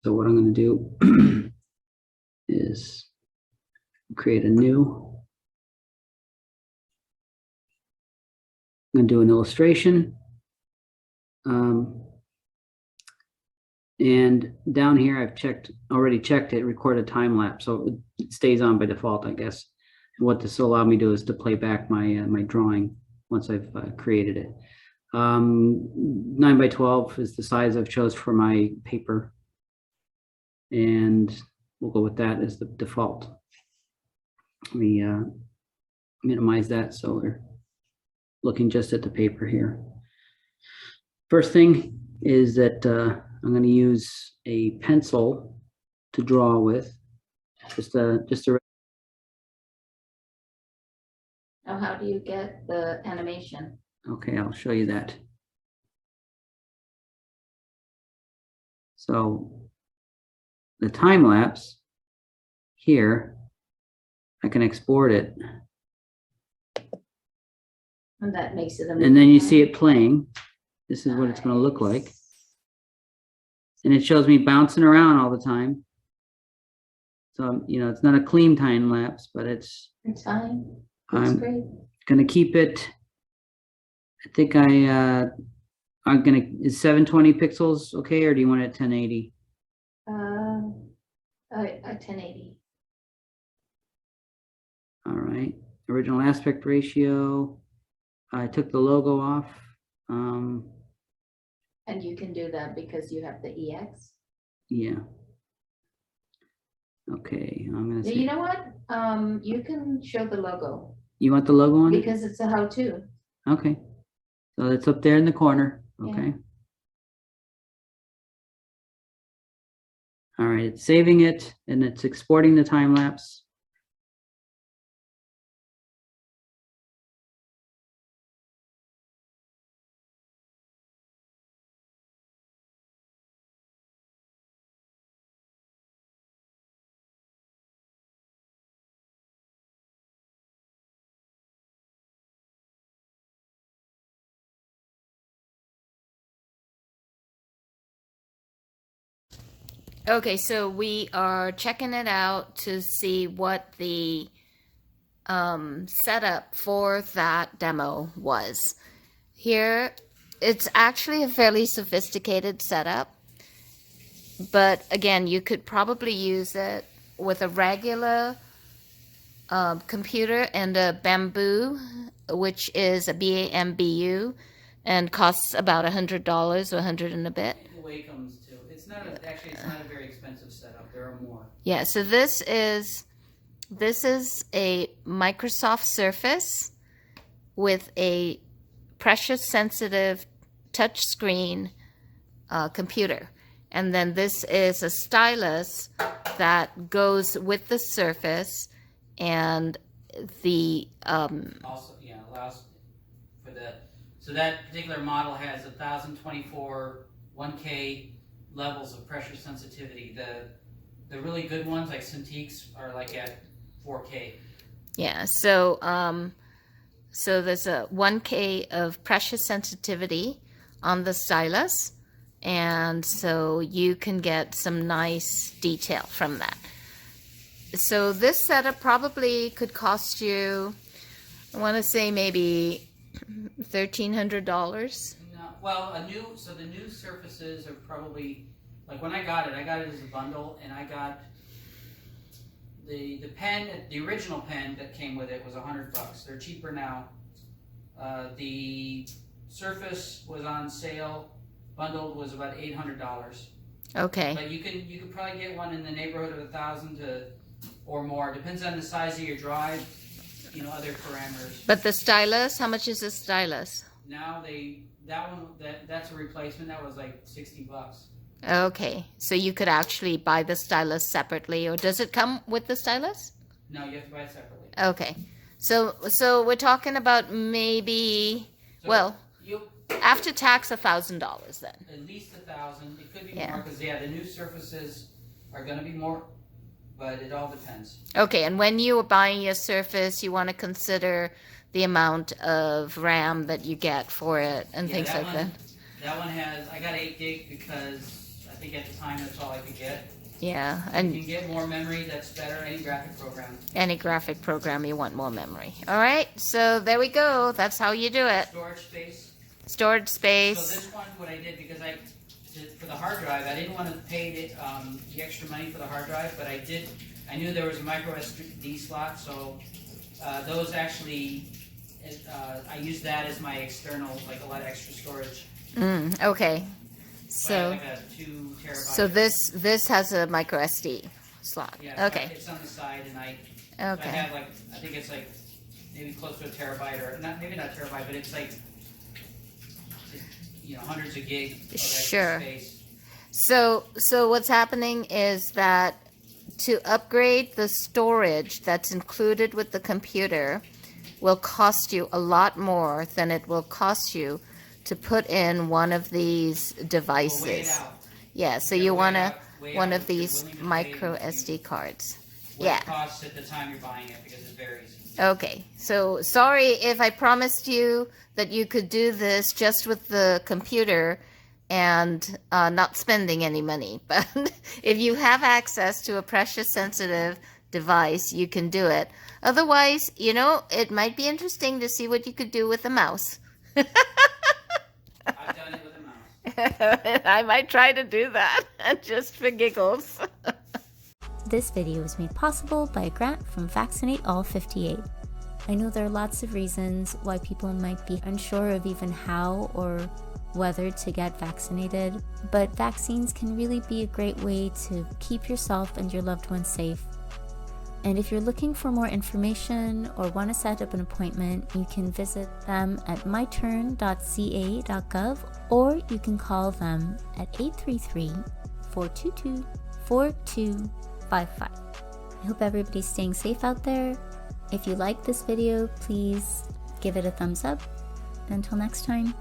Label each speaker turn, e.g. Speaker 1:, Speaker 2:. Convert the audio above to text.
Speaker 1: So what I'm going to do is create a new. I'm going to do an illustration. And down here, I've already checked it, recorded time lapse, so it stays on by default, I guess. And what this will allow me to do is to play back my my drawing once I've created it. 9 by 12 is the size I've chose for my paper, and we'll go with that as the default. Let me minimize that so we're looking just at the paper here. First thing is that I'm going to use a pencil to draw with. Just a.
Speaker 2: Now, how do you get the animation?
Speaker 1: Okay, I'll show you that. So the time lapse here, I can export it.
Speaker 2: And that makes it a
Speaker 1: And then you see it playing. This is what it's going to look like. And it shows me bouncing around all the time. So, you know, it's not a clean time lapse, but it's
Speaker 2: fine. It's great.
Speaker 1: Gonna keep it. I think I'm gonna, is 720 pixels okay, or do you want it at 1080?
Speaker 2: 1080.
Speaker 1: All right. Original aspect ratio. I took the logo off.
Speaker 2: And you can do that because you have the EX.
Speaker 1: Yeah. Okay, I'm gonna say.
Speaker 2: You know what? You can show the logo.
Speaker 1: You want the logo on it?
Speaker 2: Because it's a how-to.
Speaker 1: Okay. So it's up there in the corner. Okay.
Speaker 2: Yeah.
Speaker 1: All right, it's saving it and it's exporting the time lapse.
Speaker 3: Okay, so we are checking it out to see what the setup for that demo was. Here, it's actually a fairly sophisticated setup, but again, you could probably use it with a regular computer and a Bamboo, which is a BAMBU, and costs about $100 or 100 and a bit.
Speaker 1: The Wacom's too. It's not actually it's not a very expensive setup. There are more.
Speaker 3: Yeah, so this is a Microsoft Surface with a pressure sensitive touchscreen computer. And then this is a stylus that goes with the Surface, and the
Speaker 1: Also, yeah, allows for the, so that particular model has 1024 1K levels of pressure sensitivity. The really good ones like Cintiqs are like at 4K.
Speaker 3: yeah, so so there's a 1K of pressure sensitivity on the stylus, and so you can get some nice detail from that. So this setup probably could cost you, I want to say maybe $1,300.
Speaker 1: No, well, so the new Surfaces are probably, like when I got it as a bundle, and I got the pen, the original pen that came with it was $100. They're cheaper now. The Surface was on sale, bundled was about $800.
Speaker 3: Okay.
Speaker 1: But you could probably get one in the neighborhood of 1,000 to or more. Depends on the size of your drive, you know, other parameters.
Speaker 3: But the stylus, how much is the stylus?
Speaker 1: Now that's a replacement. That was like $60.
Speaker 3: Okay, so you could actually buy the stylus separately, or does it come with the stylus?
Speaker 1: No, you have to buy it separately.
Speaker 3: Okay, so we're talking about maybe, well, after tax, $1,000 then.
Speaker 1: At least 1,000. It could be
Speaker 3: Yeah.
Speaker 1: more because the new Surfaces are going to be more, but it all depends.
Speaker 3: Okay, and when you are buying your Surface, you want to consider the amount of RAM that you get for it and things like that.
Speaker 1: That one has, I got 8 gig because I think at the time, that's all I could get.
Speaker 3: Yeah,
Speaker 1: You
Speaker 3: and
Speaker 1: can get more memory, that's better, any graphic program.
Speaker 3: any graphic program you want more memory. All right, so there we go. That's how you do it.
Speaker 1: Storage space.
Speaker 3: Storage
Speaker 1: So
Speaker 3: space.
Speaker 1: this one, what I did, because for the hard drive, I didn't want to pay the extra money for the hard drive, but I knew there was a micro SD slot, so those actually, I used that as my external, like a lot of extra storage.
Speaker 3: Okay.
Speaker 1: So I
Speaker 3: So
Speaker 1: have like a 2 terabyte.
Speaker 3: so this has a micro SD slot.
Speaker 1: Yeah, so
Speaker 3: Okay.
Speaker 1: it's on the side, and so I
Speaker 3: Okay.
Speaker 1: have like, I think it's like maybe close to a terabyte, or maybe not a terabyte, but it's like, hundreds of gig of extra
Speaker 3: Sure.
Speaker 1: space.
Speaker 3: So what's happening is that to upgrade the storage that's included with the computer will cost you a lot more than it will cost you to put in one of these
Speaker 1: We'll weigh it
Speaker 3: devices.
Speaker 1: out.
Speaker 3: Yeah, so
Speaker 1: Yeah,
Speaker 3: you
Speaker 1: weigh
Speaker 3: want
Speaker 1: it out, weigh
Speaker 3: one
Speaker 1: out
Speaker 3: of
Speaker 1: if you're
Speaker 3: these
Speaker 1: willing to pay
Speaker 3: micro
Speaker 1: what
Speaker 3: SD cards.
Speaker 1: What
Speaker 3: Yeah.
Speaker 1: it costs at the time you're buying it, because it varies.
Speaker 3: Okay, so sorry if I promised you that you could do this just with the computer and not spending any money. But if you have access to a pressure sensitive device, you can do it. Otherwise, it might be interesting to see what you could do with a mouse.
Speaker 1: I've done it with a mouse.
Speaker 3: I might try to do that just for giggles.
Speaker 4: This video was made possible by a grant from Vaccinate All 58. I know there are lots of reasons why people might be unsure of even how or whether to get vaccinated, but vaccines can really be a great way to keep yourself and your loved ones safe. And if you're looking for more information or want to set up an appointment, you can visit them at myturn.ca.gov, or you can call them at 833-422-4255. I hope everybody's staying safe out there. If you like this video, please give it a thumbs up. Until next time.